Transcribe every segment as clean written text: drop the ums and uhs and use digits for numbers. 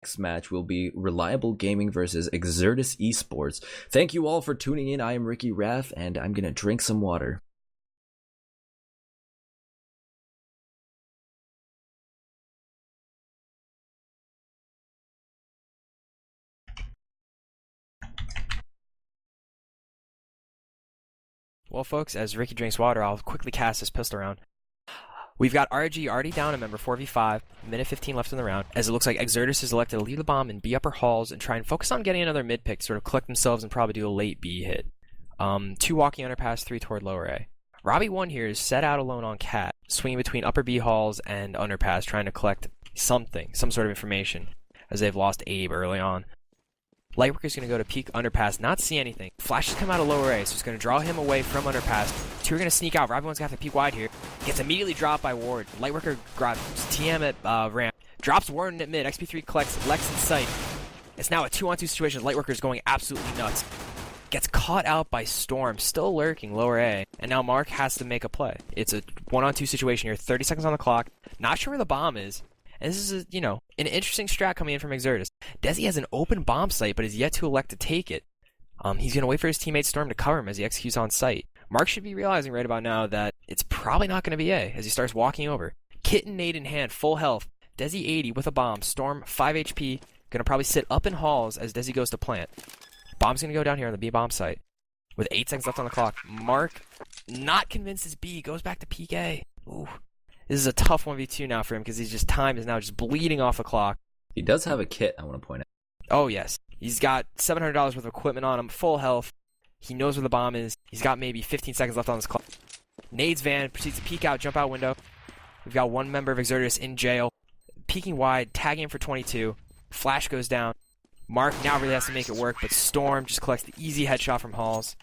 Next match will be Reliable Gaming versus Exertus Esports. Thank you all for tuning in. I am Ricky Raff, and I'm gonna drink some water. Well, folks, as Ricky drinks water, I'll quickly cast this pistol round. We've got RG already down a member, 4v5, minute 15 left in the round, as it looks like Exertus is elected to leave the bomb in B upper halls and try and focus on getting another mid pick, sort of collect themselves and probably do a late B hit. 2 walking underpass, 3 toward lower A. Robbie 1 here is set out alone on Cat, swinging between upper B halls and underpass, trying to collect some sort of information, as they've lost Abe early on. Lightworker's going to go to peek underpass, not see anything. Flash has come out of lower A, so it's going to draw him away from underpass. 2 are going to sneak out. Robbie 1's going to have to peek wide here. Gets immediately dropped by Ward. Lightworker grabs TM at ramp. Drops Warden at mid. XP3 collects Lex in sight. It's now a 2-on-2 situation. Lightworker's going absolutely nuts. Gets caught out by Storm, still lurking lower A. And now Mark has to make a play. It's a 1-on-2 situation here. 30 seconds on the clock. Not sure where the bomb is. And this is, an interesting strat coming in from Exertus. Desi has an open bomb site, but is yet to elect to take it. He's going to wait for his teammate Storm to cover him as he executes on site. Mark should be realizing right about now that it's probably not going to be A as he starts walking over. Kitten nade in hand, full health. Desi 80 with a bomb. Storm 5 HP. Going to probably sit up in halls as Desi goes to plant. Bomb's going to go down here on the B bomb site. With 8 seconds left on the clock. Mark, not convinced as B, goes back to peek A. Ooh. This is a tough 1v2 now for him because he's time is now just bleeding off the clock. He does have a kit, I want to point out. Oh, yes. He's got $700 worth of equipment on him, full health. He knows where the bomb is. He's got maybe 15 seconds left on his clock. Nades van proceeds to peek out, jump out window. We've got one member of Exertus in jail. Peeking wide, tagging him for 22. Flash goes down. Mark now really has to make it work, but Storm just collects the easy headshot from Halls.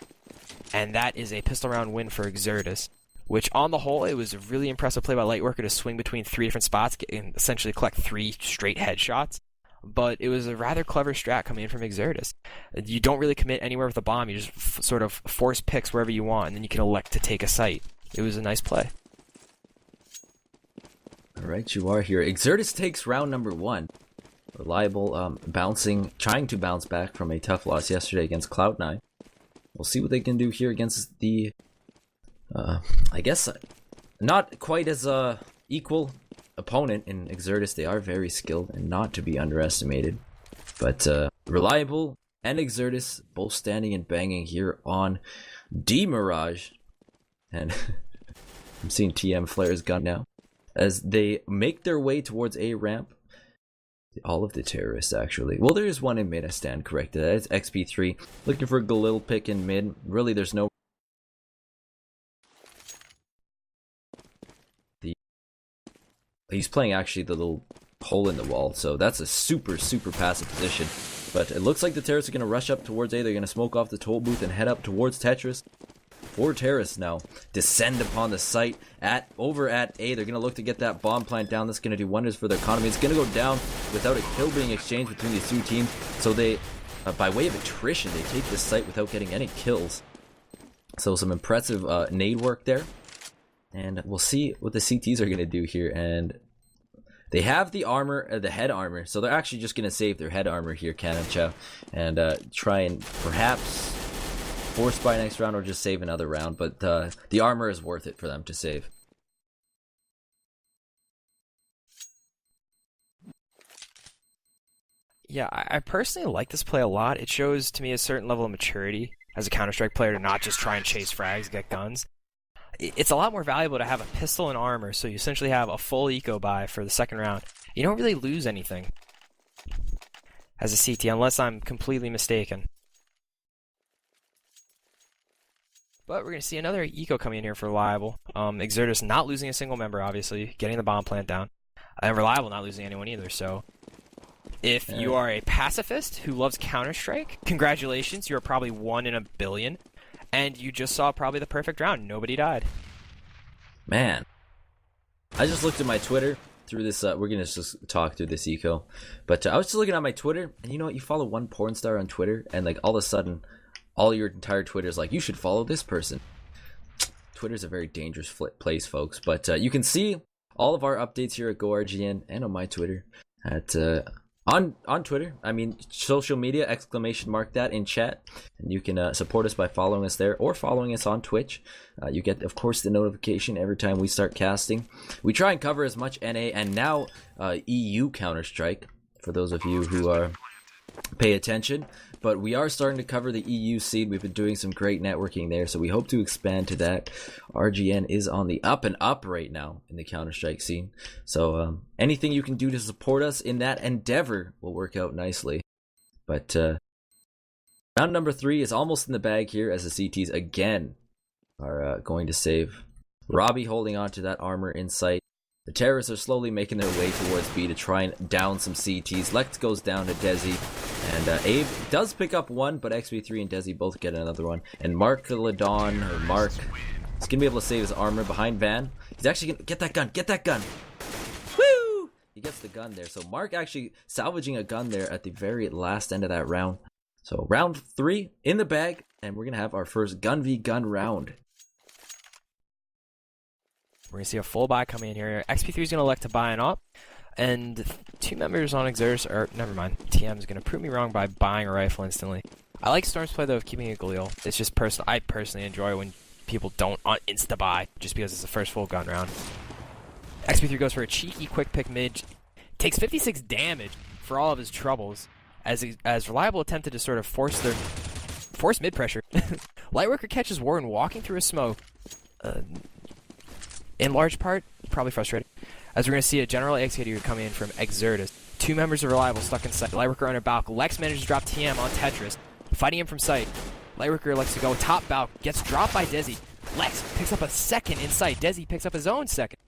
And that is a pistol round win for Exertus. Which, on the whole, it was a really impressive play by Lightworker to swing between 3 different spots and essentially collect 3 straight headshots. But it was a rather clever strat coming in from Exertus. You don't really commit anywhere with a bomb. You just sort of force picks wherever you want, and then you can elect to take a site. It was a nice play. Alright, you are here. Exertus takes round number 1. Reliable, trying to bounce back from a tough loss yesterday against Cloud9. We'll see what they can do here against the... I guess not quite as equal opponent in Exertus. They are very skilled and not to be underestimated. But Reliable and Exertus both standing and banging here on D Mirage. And I'm seeing TM flare his gun now as they make their way towards A ramp. All of the terrorists, actually. Well, there is one in mid. I stand corrected. That's XP3 looking for a Galil pick in mid. Really, there's no... He's playing actually the little hole in the wall, so that's a super passive position. But it looks like the terrorists are going to rush up towards A. They're going to smoke off the toll booth and head up towards Tetris. 4 terrorists now descend upon the site over at A. They're going to look to get that bomb plant down. That's going to do wonders for their economy. It's going to go down without a kill being exchanged between these two teams. So they, by way of attrition, they take this site without getting any kills. So some impressive nade work there. And we'll see what the CTs are going to do here. And they have the armor, the head armor. So they're actually just going to save their head armor here, Cannon Chow. And try and perhaps force by next round or just save another round. But the armor is worth it for them to save. Yeah, I personally like this play a lot. It shows to me a certain level of maturity as a Counter-Strike player to not just try and chase frags, get guns. It's a lot more valuable to have a pistol and armor, so you essentially have a full eco buy for the second round. You don't really lose anything as a CT, unless I'm completely mistaken. But we're going to see another eco coming in here for Reliable. Exertus not losing a single member, obviously, getting the bomb plant down. And Reliable not losing anyone either, so... If you are a pacifist who loves Counter-Strike, congratulations, you're probably 1 in a billion. And you just saw probably the perfect round. Nobody died. Man. I just looked at my Twitter through this, we're going to just talk through this eco. But I was just looking at my Twitter, and you know what? You follow one porn star on Twitter, and like all of a sudden, all your entire Twitter is like, you should follow this person. Twitter's a very dangerous place, folks. But you can see all of our updates here at GoRGN and on my Twitter at On Twitter, I mean social media, exclamation mark that in chat, and you can support us by following us there or following us on Twitch. You get, of course, the notification every time we start casting. We try and cover as much NA and now EU Counter-Strike for those of you who pay attention, but we are starting to cover the EU scene. We've been doing some great networking there, so we hope to expand to that. RGN is on the up and up right now in the Counter-Strike scene, so anything you can do to support us in that endeavor will work out nicely. But round number 3 is almost in the bag here, as the CTs again are going to save. Robbie holding on to that armor in sight. The terrorists are slowly making their way towards B to try and down some CTs. Lex goes down to Desi, and Abe does pick up one, but XP3 and Desi both get another one. And Mark Ladon, or Mark, is going to be able to save his armor behind Van. He's actually going to get that gun. Woo! He gets the gun there. So Mark actually salvaging a gun there at the very last end of that round. So round 3 in the bag, and we're going to have our first gun v gun round. We're going to see a full buy coming in here. XP3 is going to elect to buy an op. And 2 members on Exertus, or never mind, TM is going to prove me wrong by buying a rifle instantly. I like Storm's play, though, of keeping it Galil. It's just personal. I personally enjoy when people don't insta-buy, just because it's the first full gun round. XP3 goes for a cheeky quick pick mid. Takes 56 damage for all of his troubles, as Reliable attempted to sort of force mid pressure. Lightworker catches Warden walking through a smoke. In large part, probably frustrated, as we're going to see a general executor coming in from Exertus. 2 members of Reliable stuck inside. Lightworker under Balk. Lex manages to drop TM on Tetris, fighting him from sight. Lightworker elects to go top Balk, gets dropped by Desi. Lex picks up a second in sight. Desi picks up his own second.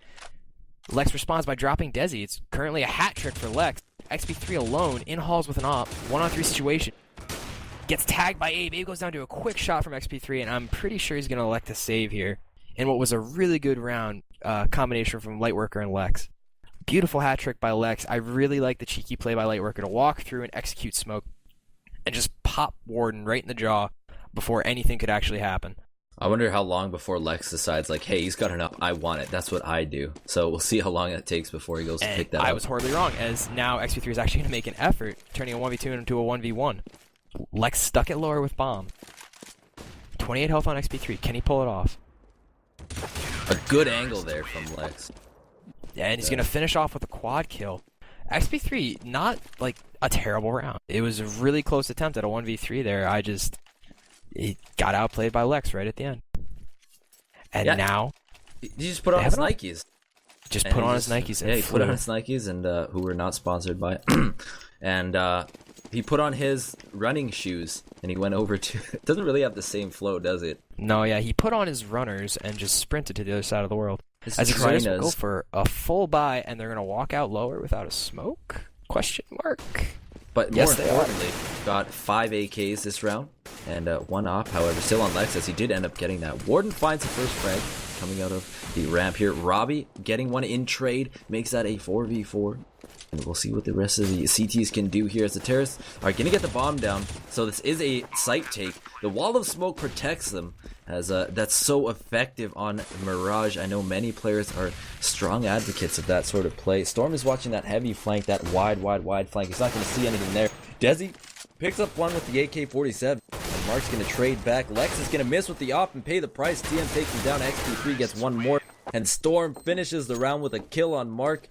Lex responds by dropping Desi. It's currently a hat trick for Lex. XP3 alone, in halls with an op, 1-on-3 situation. Gets tagged by Abe. Abe goes down to a quick shot from XP3, and I'm pretty sure he's going to elect to save here in what was a really good round combination from Lightworker and Lex. Beautiful hat trick by Lex. I really like the cheeky play by Lightworker to walk through and execute smoke and just pop Warden right in the jaw before anything could actually happen. I wonder how long before Lex decides, like, hey, he's got enough, I want it. That's what I do. So we'll see how long it takes before he goes to pick that up. I was horribly wrong, as now XP3 is actually going to make an effort, turning a 1v2 into a 1v1. Lex stuck it lower with bomb. 28 health on XP3. Can he pull it off? A good angle there from Lex. Yeah, and he's going to finish off with a quad kill. XP3, not like a terrible round. It was a really close attempt at a 1v3 there. He got outplayed by Lex right at the end. And now he just put on his Nikes. Just put on his Nikes. Yeah, he put on his Nikes, and who were not sponsored by. And he put on his running shoes, and he went over to... It doesn't really have the same flow, does it? No, yeah, he put on his runners and just sprinted to the other side of the world. As Exertus will go for a full buy, and they're going to walk out lower without a smoke? Question mark. But more importantly, got 5 AKs this round, and 1 op, however, still on Lex, as he did end up getting that. Warden finds the first frag coming out of the ramp here. Robbie getting one in trade, makes that a 4v4. And we'll see what the rest of the CTs can do here, as the terrorists are going to get the bomb down. So this is a site take. The wall of smoke protects them, as that's so effective on Mirage. I know many players are strong advocates of that sort of play. Storm is watching that heavy flank, that wide flank. He's not going to see anything there. Desi picks up one with the AK-47. And Mark's going to trade back. Lex is going to miss with the op and pay the price. TM takes him down. XP3 gets one more. And Storm finishes the round with a kill on Mark.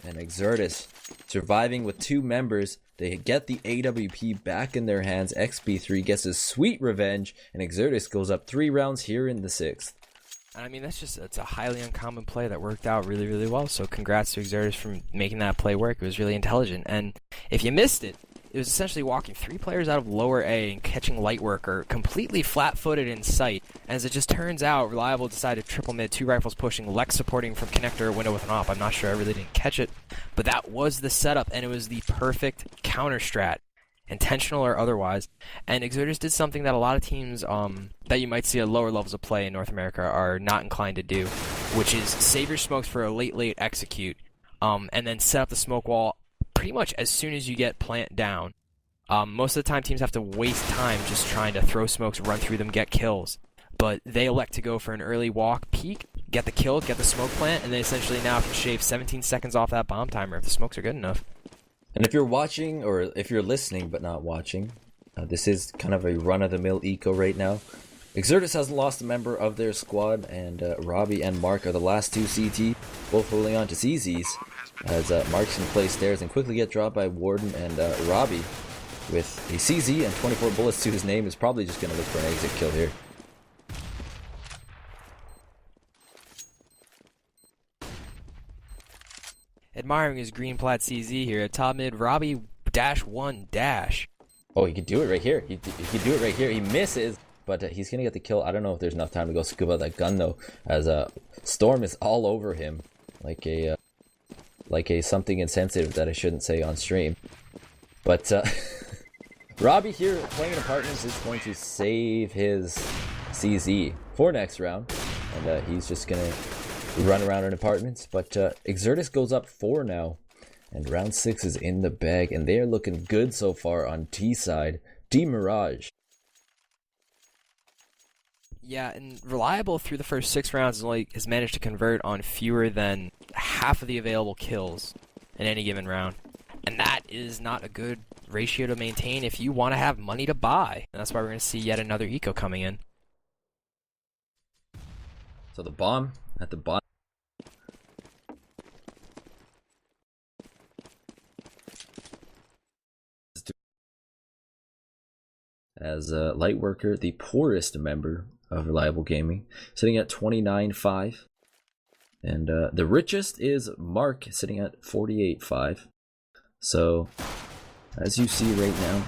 And Exertus surviving with 2 members. They get the AWP back in their hands. XP3 gets his sweet revenge, and Exertus goes up 3 rounds here in the 6th. I mean, it's a highly uncommon play that worked out really, really well. So congrats to Exertus for making that play work. It was really intelligent. And if you missed it, it was essentially walking 3 players out of lower A and catching Lightworker completely flat-footed in sight. As it just turns out, Reliable decided triple mid, 2 rifles pushing, Lex supporting from connector, window with an op. I'm not sure, I really didn't catch it. But that was the setup, and it was the perfect counter strat, intentional or otherwise. And Exertus did something that a lot of teams that you might see at lower levels of play in North America are not inclined to do, which is save your smokes for a late execute, and then set up the smoke wall pretty much as soon as you get plant down. Most of the time teams have to waste time just trying to throw smokes, run through them, get kills. But they elect to go for an early walk, peek, get the kill, get the smoke plant, and then essentially now can shave 17 seconds off that bomb timer if the smokes are good enough. And if you're watching, or if you're listening but not watching, this is kind of a run-of-the-mill eco right now. Exertus hasn't lost a member of their squad, and Robbie and Mark are the last two CT, both holding on to CZs, as Mark's can play stairs and quickly get dropped by Warden, and Robbie, with a CZ and 24 bullets to his name, is probably just going to look for an exit kill here. Admiring his green plat CZ here at top mid, Robbie -1 Oh, he could do it right here. He could do it right here. He misses, but he's going to get the kill. I don't know if there's enough time to go scoop out that gun, though, as Storm is all over him like a something insensitive that I shouldn't say on stream. But Robbie here playing in apartments is going to save his CZ for next round, and he's just going to run around in apartments. But Exertus goes up 4 now, and round 6 is in the bag, and they are looking good so far on T side. D-Mirage. Yeah, and Reliable through the first 6 rounds has managed to convert on fewer than half of the available kills in any given round. And that is not a good ratio to maintain if you want to have money to buy. And that's why we're going to see yet another eco coming in. So the bomb at the bottom. As Lightworker, the poorest member of Reliable Gaming, sitting at 29.5. And the richest is Mark, sitting at 48.5. So, as you see right now,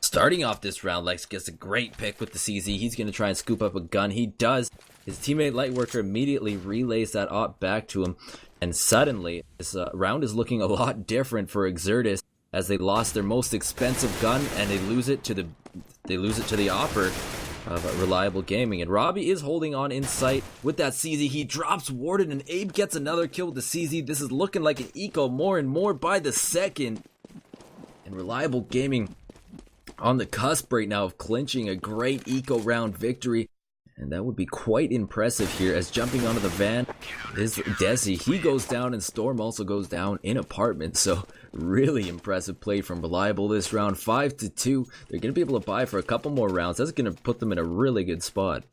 starting off this round, Lex gets a great pick with the CZ. He's going to try and scoop up a gun. He does. His teammate Lightworker immediately relays that op back to him. And suddenly, this round is looking a lot different for Exertus, as they lost their most expensive gun and they lose it to the opper of Reliable Gaming. And Robbie is holding on in sight with that CZ. He drops Warden, and Abe gets another kill with the CZ. This is looking like an eco more and more by the second. And Reliable Gaming on the cusp right now of clinching a great eco round victory. And that would be quite impressive here, as jumping onto the van is Desi. He goes down, and Storm also goes down in apartment. So really impressive play from Reliable this round. 5-2. They're going to be able to buy for a couple more rounds. That's going to put them in a really good spot.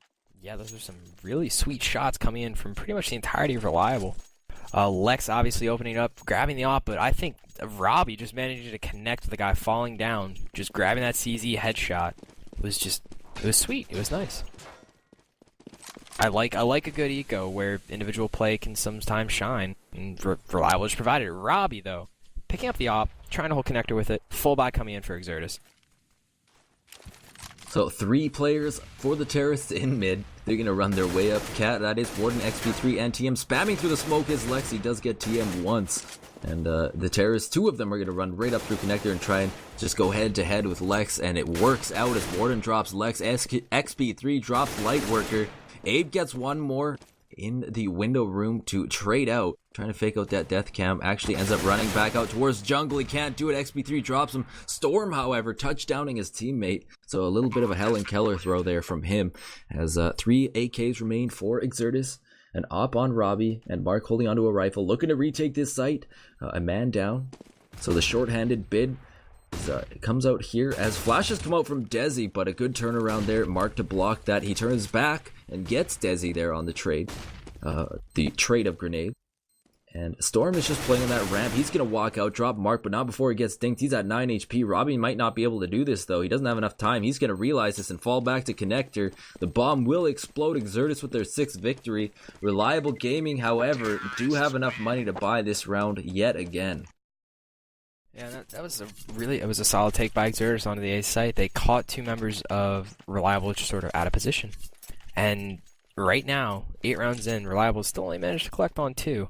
Yeah, those are some really sweet shots coming in from pretty much the entirety of Reliable. Lex obviously opening up, grabbing the op, but I think Robbie just managing to connect with the guy falling down, just grabbing that CZ headshot it was sweet. It was nice. I like a good eco where individual play can sometimes shine, and Reliable just provided it. Robbie, though, picking up the op, trying to hold connector with it, full buy coming in for Exertus. So 3 players for the terrorists in mid. They're going to run their way up. Cat, that is Warden, XP3, and TM. Spamming through the smoke is Lex. He does get TM once. And the terrorists, 2 of them are going to run right up through connector and try and just go head to head with Lex. And it works out as Warden drops Lex. XP3 drops Lightworker. Abe gets one more in the window room to trade out, trying to fake out that death cam. Actually ends up running back out towards jungle. He can't do it. XP3 drops him. Storm, however, touchdowning his teammate. So a little bit of a Helen Keller throw there from him, as 3 AKs remain for Exertus. An op on Robbie, and Mark holding onto a rifle, looking to retake this site. A man down. So the short-handed bid comes out here as flashes come out from Desi, but a good turnaround there. Mark to block that. He turns back and gets Desi there on the trade. The trade of grenades. And Storm is just playing on that ramp. He's going to walk out, drop Mark, but not before he gets dinked. He's at 9 HP. Robbie might not be able to do this, though. He doesn't have enough time. He's going to realize this and fall back to connector. The bomb will explode. Exertus with their 6th victory. Reliable Gaming, however, do have enough money to buy this round yet again. Yeah, that was a solid take by Exertus onto the A site. They caught 2 members of Reliable just sort of out of position. And right now, 8 rounds in, Reliable still only managed to collect on 2.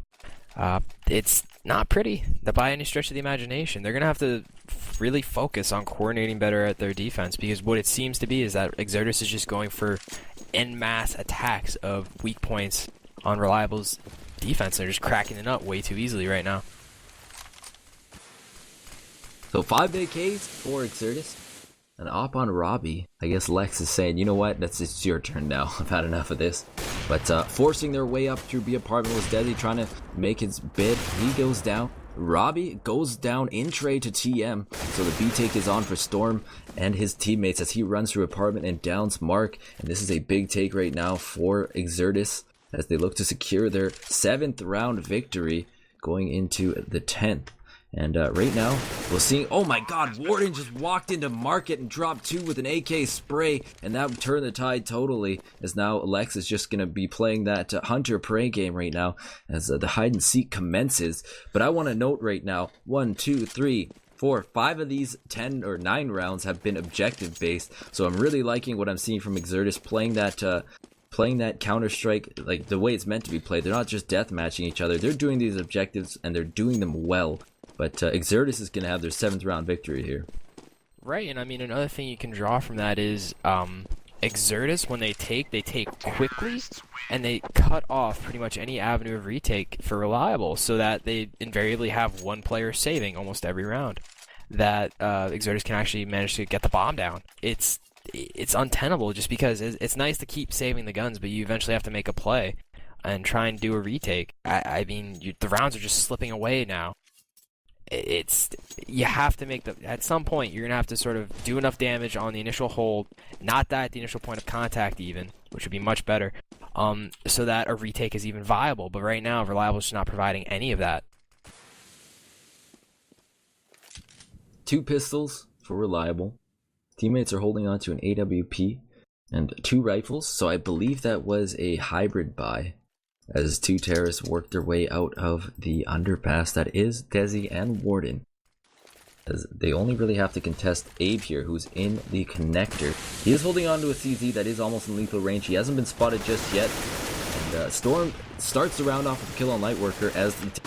It's not pretty by any stretch of the imagination. They're going to have to really focus on coordinating better at their defense, because what it seems to be is that Exertus is just going for en masse attacks of weak points on Reliable's defense. They're just cracking the nut way too easily right now. So 5 AKs for Exertus. An op on Robbie. I guess Lex is saying, you know what, it's your turn now. I've had enough of this. But forcing their way up through B apartment was Desi trying to make his bid. He goes down. Robbie goes down in trade to TM, so the B take is on for Storm and his teammates as he runs through apartment and downs Mark. And this is a big take right now for Exertus as they look to secure their 7th round victory going into the 10th. And right now, we'll see. Oh my god, Warden just walked into Market and dropped 2 with an AK spray, and that turned the tide totally. As now Lex is just going to be playing that Hunter Prey game right now as the hide and seek commences. But I want to note right now, 1, 2, 3, 4, 5 of these 10 or 9 rounds have been objective based. So I'm really liking what I'm seeing from Exertus playing that Counter-Strike like the way it's meant to be played. They're not just death matching each other. They're doing these objectives and they're doing them well. But Exertus is going to have their 7th round victory here. Right, and I mean, another thing you can draw from that is Exertus, when they take quickly, and they cut off pretty much any avenue of retake for Reliable, so that they invariably have one player saving almost every round. That Exertus can actually manage to get the bomb down. It's untenable just because it's nice to keep saving the guns, but you eventually have to make a play and try and do a retake. I mean, the rounds are just slipping away now. You have to make at some point you're gonna have to sort of do enough damage on the initial hold, not that at the initial point of contact even, which would be much better, so that a retake is even viable. But right now, Reliable is just not providing any of that. 2 pistols for Reliable. Teammates are holding on to an AWP and 2 rifles, so I believe that was a hybrid buy. As 2 terrorists work their way out of the underpass that is Desi and Warden. As they only really have to contest Abe here, who's in the connector. He is holding on to a CZ that is almost in lethal range. He hasn't been spotted just yet. And Storm starts the round off with a kill on Lightworker as the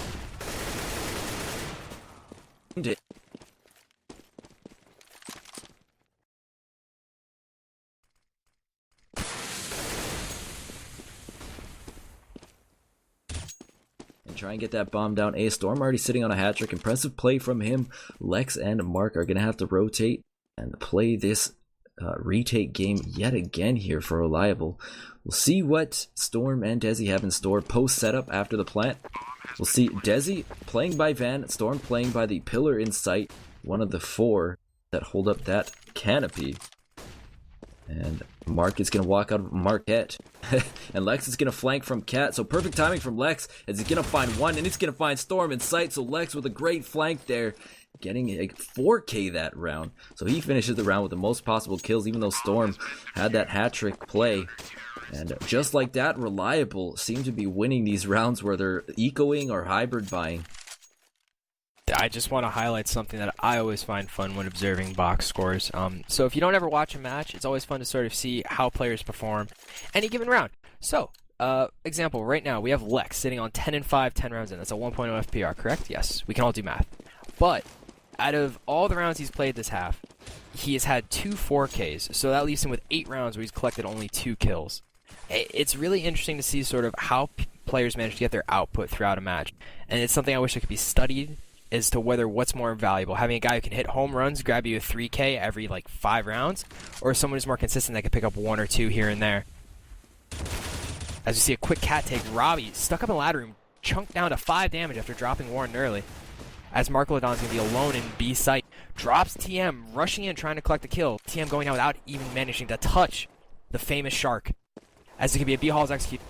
try and get that bomb down. Storm already sitting on a hat trick. Impressive play from him. Lex and Mark are going to have to rotate and play this retake game yet again here for Reliable. We'll see what Storm and Desi have in store post setup after the plant. We'll see Desi playing by Van, Storm playing by the pillar in sight, one of the 4 that hold up that canopy. And Mark is going to walk out of Marquette. And Lex is going to flank from Cat. So perfect timing from Lex as he's going to find one. And he's going to find Storm in sight. So Lex with a great flank there. Getting like 4K that round. So he finishes the round with the most possible kills. Even though Storm had that hat trick play. And just like that, Reliable seem to be winning these rounds where they're ecoing or hybrid buying. I just want to highlight something that I always find fun when observing box scores. So if you don't ever watch a match, it's always fun to sort of see how players perform any given round. So, example, right now we have Lex sitting on 10 and 5, 10 rounds in. That's a 1.0 FPR, correct? Yes, we can all do math. But out of all the rounds he's played this half, he has had 2 4Ks. So that leaves him with 8 rounds where he's collected only 2 kills. It's really interesting to see sort of how players manage to get their output throughout a match. And it's something I wish that could be studied as to what's more valuable, having a guy who can hit home runs, grab you a 3K every like 5 rounds, or someone who's more consistent that can pick up 1 or 2 here and there. As you see a quick cat take, Robbie stuck up in the ladder room, chunked down to 5 damage after dropping Warren early. As Markolodon's going to be alone in B site, drops TM, rushing in trying to collect the kill. TM going out without even managing to touch the famous Shark. As it can be a B Hall's execute.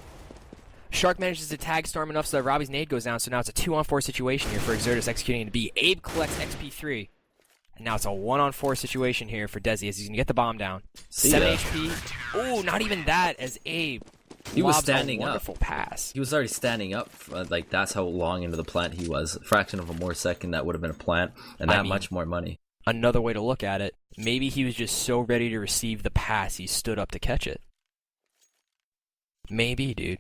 Shark manages to tag Storm enough so that Robbie's nade goes down, so now it's a 2-on-4 situation here for Exertus executing into B. Abe collects XP3. And now it's a 1-on-4 situation here for Desi as he's going to get the bomb down. 7 HP. Oh, not even that as Abe. He was standing a up. Wonderful pass. He was already standing up. Like, that's how long into the plant he was. A fraction of a more second, that would have been a plant. And that much more money. Another way to look at it, maybe he was just so ready to receive the pass, he stood up to catch it. Maybe, dude.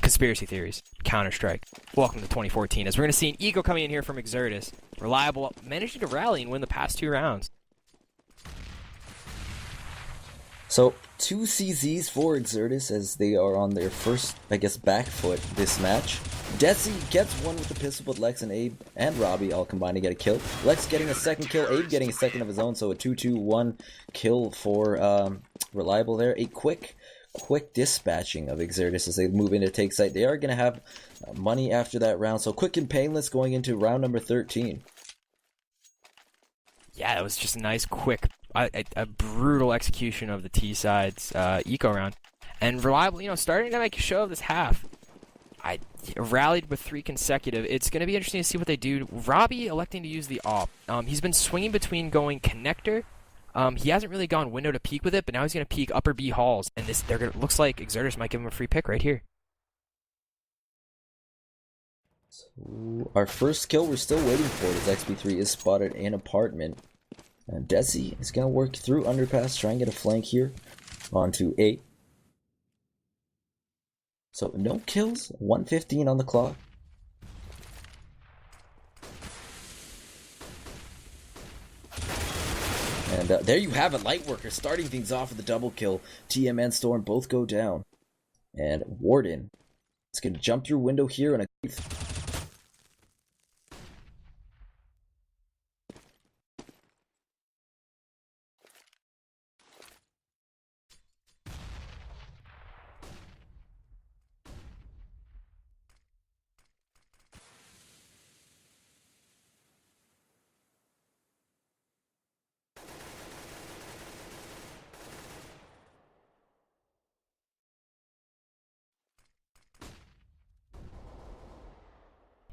Conspiracy theories. Counter-Strike. Welcome to 2014. As we're going to see an eco coming in here from Exertus. Reliable, managing to rally and win the past 2 rounds. So, 2 CZs for Exertus as they are on their first, I guess, back foot this match. Desi gets one with the pistol, but Lex and Abe and Robbie all combine to get a kill. Lex getting a second kill, Abe getting a second of his own, so a 2-2-1 kill for Reliable there. A quick quick dispatching of Exertus as they move in to take site. They are going to have money after that round, so quick and painless going into round number 13. Yeah, it was just a nice, quick, a brutal execution of the T-side's eco round. And Reliable, starting to make a show of this half. I rallied with 3 consecutive. It's going to be interesting to see what they do. Robbie electing to use the AWP. He's been swinging between going connector. He hasn't really gone window to peak with it, but now he's going to peek upper B halls. And looks like Exertus might give him a free pick right here. So our first kill we're still waiting for as XP3 is spotted in apartment. And Desi is going to work through underpass, try and get a flank here onto 8. So no kills, 1:15 on the clock. And there you have it, Lightworker starting things off with a double kill. TM and Storm both go down. And Warden is going to jump through window here and a...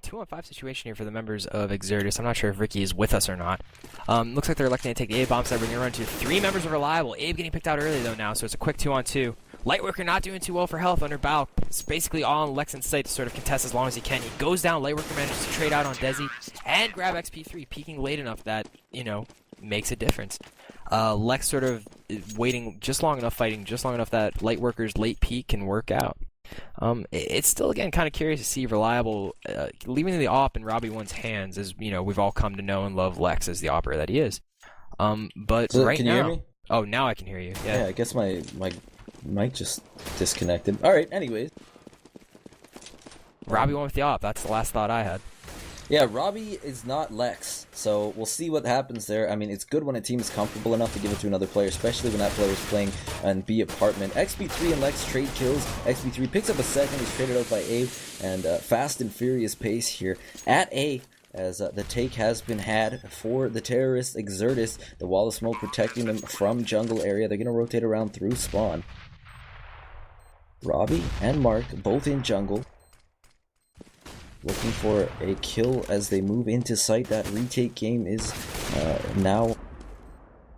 Two on 5 situation here for the members of Exertus. I'm not sure if Ricky is with us or not. Looks like they're electing to take the A bomb side. We're going to run to 3 members of Reliable. Abe getting picked out early though now, so it's a quick 2-on-2. Lightworker not doing too well for health under Bow. It's basically all on Lex's site to sort of contest as long as he can. He goes down. Lightworker manages to trade out on Desi and grab XP3, peeking late enough that, makes a difference. Lex sort of waiting just long enough, fighting just long enough that Lightworker's late peek can work out. It's still, again, kind of curious to see Reliable leaving the op in Robbie One's hands, as we've all come to know and love Lex as the operator that he is. But so, right can now, you hear me? Oh, now I can hear you. Yeah, I guess my mic just disconnected. All right, anyways. Robbie One with the op. That's the last thought I had. Yeah, Robbie is not Lex, so we'll see what happens there. I mean, it's good when a team is comfortable enough to give it to another player, especially when that player is playing in B apartment. XP3 and Lex trade kills. XP3 picks up a second. He's traded out by A, and fast and furious pace here at A, as the take has been had for the terrorists. Exertus, the wall of smoke protecting them from jungle area. They're going to rotate around through spawn. Robbie and Mark both in jungle, looking for a kill as they move into site. That retake game is now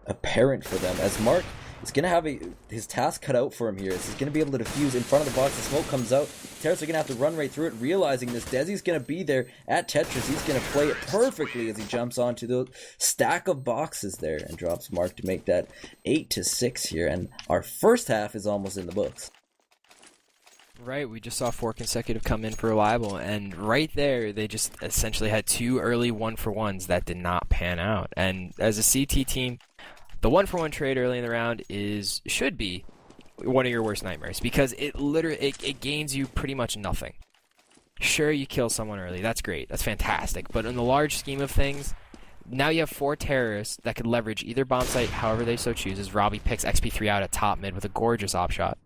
apparent for them, as Mark is going to have his task cut out for him here. He's going to be able to defuse in front of the box. The smoke comes out. Terrorists are going to have to run right through it, realizing this. Desi's going to be there at Tetris. He's going to play it perfectly as he jumps onto the stack of boxes there and drops Mark to make that 8-6 here. And our first half is almost in the books. Right, we just saw 4 consecutive come in for Reliable, and right there, they just essentially had 2 early 1-for-1s that did not pan out. And as a CT team, the 1-for-1 trade early in the round should be one of your worst nightmares, because it gains you pretty much nothing. Sure, you kill someone early, that's great, that's fantastic, but in the large scheme of things, now you have 4 terrorists that could leverage either bomb site however they so choose, as Robbie picks XP3 out at top mid with a gorgeous op shot.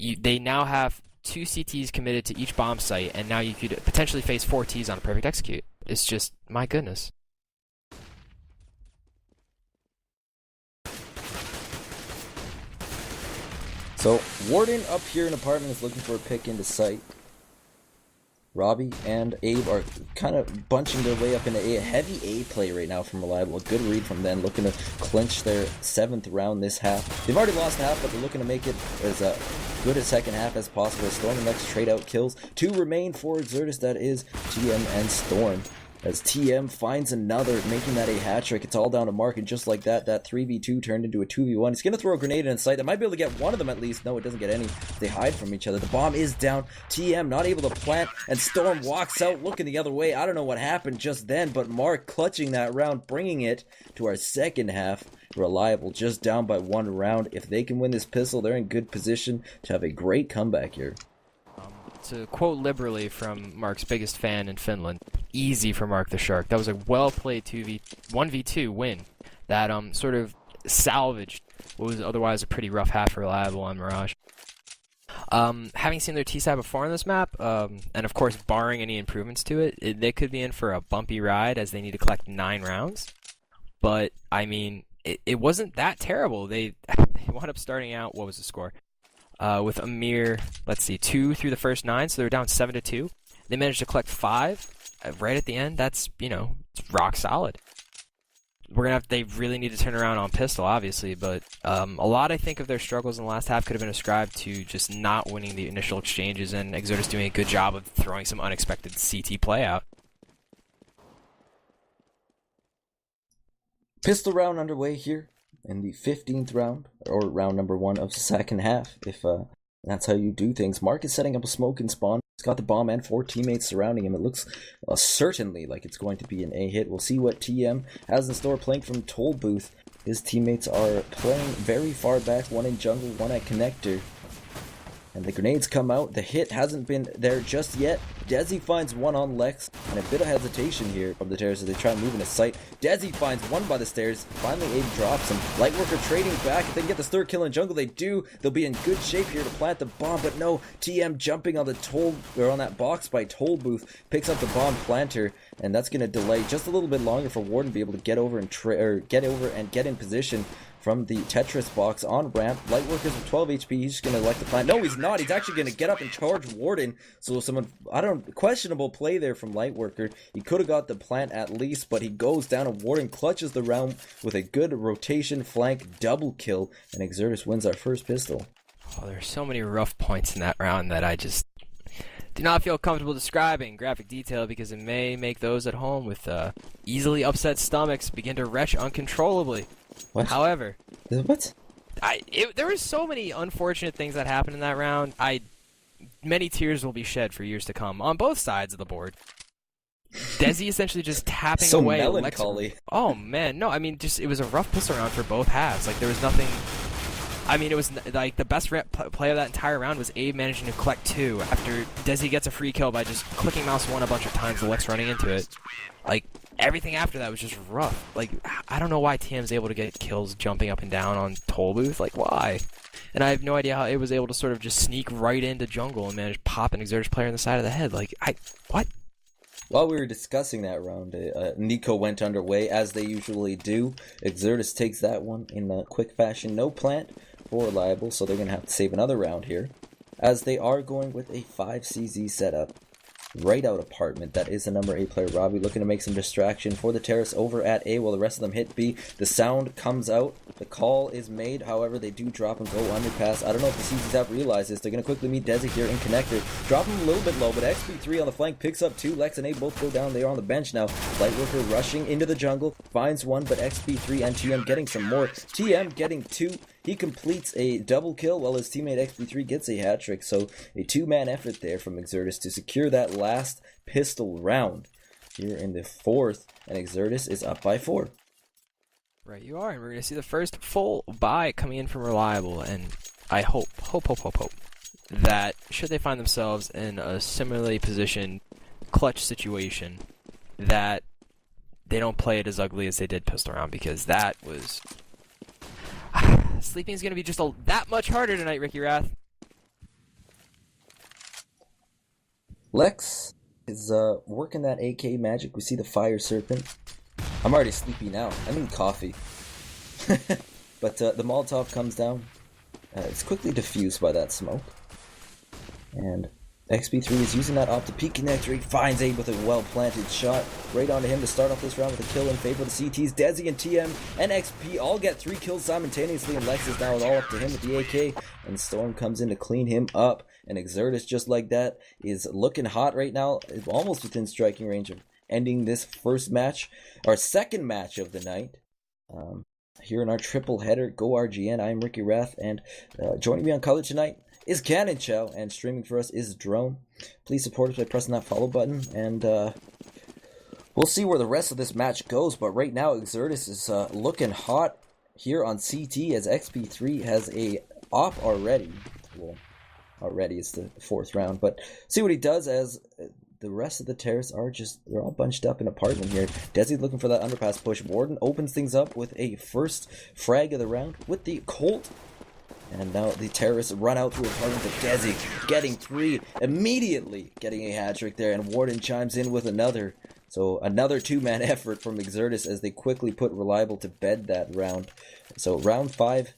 They now have 2 CTs committed to each bomb site, and now you could potentially face 4 Ts on a perfect execute. It's just, my goodness. So, Warden up here in apartment is looking for a pick into site. Robbie and Abe are kind of bunching their way up into A. Heavy A play right now from Reliable. A good read from them, looking to clinch their 7th round this half. They've already lost half, but they're looking to make it as good a second half as possible. Storm and Lex trade out kills. 2 remain for Exertus, that is TM and Storm. As TM finds another, making that a hat trick. It's all down to Mark, and just like that, that 3v2 turned into a 2v1. He's going to throw a grenade in sight. That might be able to get one of them at least. No, it doesn't get any. They hide from each other. The bomb is down. TM not able to plant, and Storm walks out looking the other way. I don't know what happened just then, but Mark clutching that round, bringing it to our second half. Reliable just down by 1 round. If they can win this pistol, they're in good position to have a great comeback here. To quote liberally from Mark's biggest fan in Finland, easy for Mark the Shark. That was a well-played 1v2 win that sort of salvaged what was otherwise a pretty rough half for Reliable on Mirage. Having seen their T-side before on this map, and of course barring any improvements to it, they could be in for a bumpy ride as they need to collect 9 rounds. But, I mean, it wasn't that terrible. They wound up starting out, what was the score? With a mere, 2 through the first 9, so they were down 7-2. They managed to collect 5 right at the end. That's, it's rock solid. They really need to turn around on pistol, obviously, but a lot, I think, of their struggles in the last half could have been ascribed to just not winning the initial exchanges, and Exertus doing a good job of throwing some unexpected CT play out. Pistol round underway here in the 15th round, or round number 1 of the second half, if that's how you do things. Mark is setting up a smoke and spawn. He's got the bomb and 4 teammates surrounding him. It looks certainly like it's going to be an A hit. We'll see what TM has in store playing from Toll Booth. His teammates are playing very far back, 1 in jungle, 1 at connector. And the grenades come out. The hit hasn't been there just yet. Desi finds 1 on Lex, and a bit of hesitation here from the terrace as they try and move into sight. Desi finds 1 by the stairs. Finally, Abe drops him. Lightworker trading back. If they can get this 3rd kill in jungle, they do. They'll be in good shape here to plant the bomb, but no. TM jumping on on that box by Toll Booth picks up the bomb planter, and that's going to delay just a little bit longer for Warden to be able to get over and get in position from the Tetris box on ramp. Lightworkers with 12 HP. He's just going to elect the plant. No, he's not. He's actually going to get up and charge Warden. So questionable play there from Lightworker. He could have got the plant at least, but he goes down and Warden clutches the round with a good rotation flank double kill, and Exertus wins our first pistol. Oh, there's so many rough points in that round that I just do not feel comfortable describing graphic detail because it may make those at home with easily upset stomachs begin to retch uncontrollably. What? However, what? There were so many unfortunate things that happened in that round. Many tears will be shed for years to come on both sides of the board. Desi essentially just tapping so away. Melancholy. Oh man, no, I mean, it was a rough pistol round for both halves. Like there was nothing. I mean, it was like the best play of that entire round was Abe managing to collect 2 after Desi gets a free kill by just clicking mouse 1 a bunch of times, Lex running into it. Like, everything after that was just rough. Like, I don't know why TM's able to get kills jumping up and down on Toll Booth. Like, why? And I have no idea how it was able to sort of just sneak right into jungle and manage to pop an Exertus player in the side of the head. Like, what? While we were discussing that round, Nico went underway, as they usually do. Exertus takes that one in a quick fashion. No plant for Reliable, so they're going to have to save another round here, as they are going with a 5CZ setup. Right out apartment. That is the number 8 player, Robbie, looking to make some distraction for the terrace over at A while the rest of them hit B. The sound comes out. The call is made. However, they do drop and go underpass. I don't know if the CZs have realized this. They're going to quickly meet Desi here in connector. Drop him a little bit low, but XP3 on the flank picks up 2. Lex and A both go down. They are on the bench now. Lightworker rushing into the jungle. Finds 1, but XP3 and TM getting some more. TM getting 2. He completes a double kill while his teammate XP3 gets a hat trick. So a 2-man effort there from Exertus to secure that last pistol round here in the 4th, and Exertus is up by 4. Right, you are, and we're going to see the first full buy coming in from Reliable, and I hope that should they find themselves in a similarly positioned clutch situation, that they don't play it as ugly as they did pistol round, because that was... Sleeping is going to be just that much harder tonight, Ricky Rath. Lex is working that AK magic. We see the Fire Serpent. I'm already sleepy now. I need coffee. But the Molotov comes down. It's quickly diffused by that smoke. And XP3 is using that op to peek connector. He finds Abe with a well-planted shot right onto him to start off this round with a kill in favor of the CTs. Desi and TM and XP all get 3 kills simultaneously, and Lex is now all up to him with the AK, and Storm comes in to clean him up. And Exertus, just like that, is looking hot right now, almost within striking range of ending this first match, our second match of the night. Here in our triple header, Go RGN. I'm Ricky Rath, and joining me on color tonight is Cannon Chow, and streaming for us is Drone. Please support us by pressing that follow button, and we'll see where the rest of this match goes. But right now, Exertus is looking hot here on CT as XP3 has a op already. Well, already it's the 4th round, but see what he does as the rest of the terrace are they're all bunched up in apartment here. Desi looking for that underpass push. Warden opens things up with a first frag of the round with the Colt. And now the terrorists run out through apartment, but Desi getting 3, immediately getting a hat trick there, and Warden chimes in with another. So another 2-man effort from Exertus as they quickly put Reliable to bed that round. So round 5,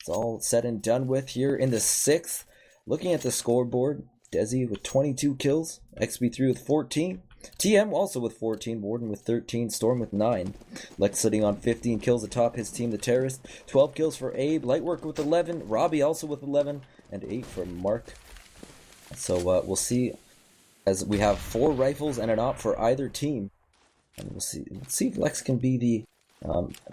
it's all said and done with here in the 6th. Looking at the scoreboard, Desi with 22 kills, XP3 with 14, TM also with 14, Warden with 13, Storm with 9. Lex sitting on 15 kills atop his team, the Terrorist. 12 kills for Abe, Lightworker with 11, Robbie also with 11, and 8 for Mark. So we'll see, as we have 4 rifles and an op for either team. And we'll see if Lex can be the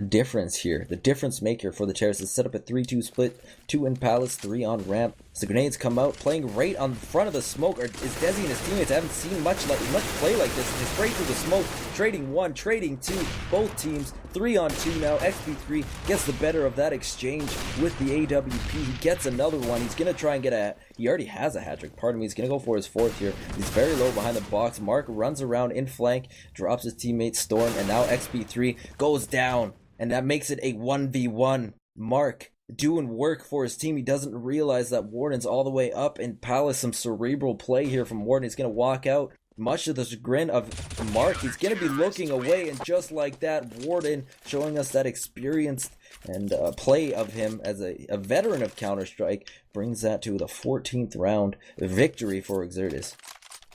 difference here, the difference maker for the Terrorists. Is set up a 3-2 split, 2 in Palace, 3 on ramp. As the grenades come out, playing right on front of the smoke is Desi and his teammates. I haven't seen much play like this. They spray through the smoke, trading 1, trading 2, both teams 3 on 2 now. XP3 gets the better of that exchange with the AWP. He gets another one. He's gonna try and get he already has a hat trick, pardon me. He's gonna go for his 4th here. He's very low behind the box. Mark runs around in flank, drops his teammate Storm, and now XP3 goes down, and that makes it a 1v1. Mark doing work for his team. He doesn't realize that Warden's all the way up in Palace. Some cerebral play here from Warden. He's going to walk out, much to the chagrin of Mark. He's going to be looking away, and just like that, Warden showing us that experience and play of him as a veteran of Counter-Strike brings that to the 14th round victory for Exertus.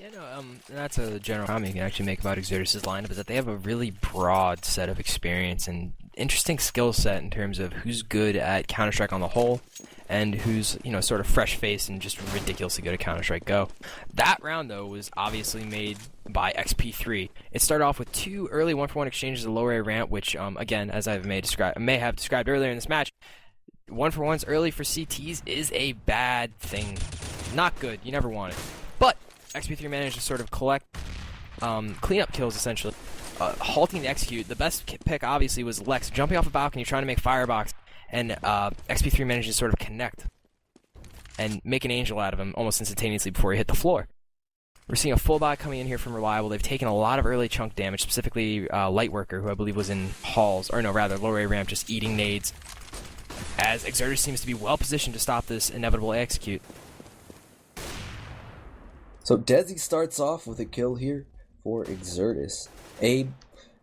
Yeah, no, that's a general comment you can actually make about Exertus' lineup, is that they have a really broad set of experience and interesting skill set in terms of who's good at Counter-Strike on the whole, and who's, sort of fresh-faced and just ridiculously good at Counter-Strike Go. That round, though, was obviously made by XP3. It started off with 2 early 1-for-1 exchanges of lower A ramp, which, again, as I may have described earlier in this match, 1-for-1s early for CTs is a bad thing. Not good. You never want it. But XP3 managed to sort of collect cleanup kills, essentially, halting the execute. The best pick, obviously, was Lex jumping off a balcony, trying to make firebox, and XP3 managed to sort of connect and make an angel out of him almost instantaneously before he hit the floor. We're seeing a full buy coming in here from Reliable. They've taken a lot of early chunk damage, specifically Lightworker, who I believe was in halls, or no, rather, lower A ramp, just eating nades, as Exertus seems to be well positioned to stop this inevitable execute. So Desi starts off with a kill here for Exertus. Abe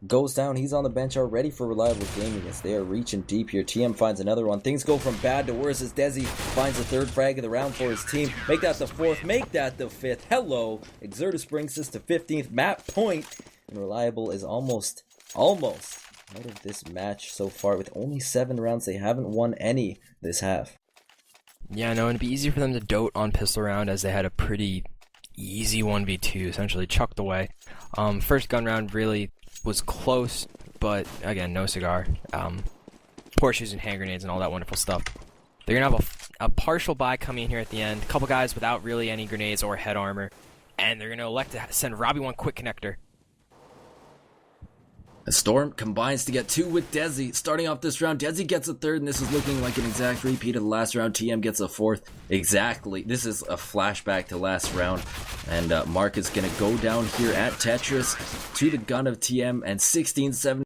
goes down. He's on the bench already for Reliable Gaming as they are reaching deep here. TM finds another one. Things go from bad to worse as Desi finds the 3rd frag of the round for his team. Make that the 4th. Make that the 5th. Hello. Exertus brings us to 15th map point. And Reliable is almost out of this match so far with only 7 rounds. They haven't won any this half. Yeah, no, it'd be easy for them to dote on pistol round as they had a pretty easy 1v2, essentially chucked away. First gun round really was close, but again, no cigar. Horseshoes and hand grenades and all that wonderful stuff. They're gonna have a partial buy coming in here at the end. A couple guys without really any grenades or head armor, and they're gonna elect to send Robbie one quick connector. Storm combines to get 2 with Desi. Starting off this round, Desi gets a 3rd, and this is looking like an exact repeat of the last round. TM gets a 4th. Exactly. This is a flashback to last round. And Mark is going to go down here at Tetris to the gun of TM, and 16-7.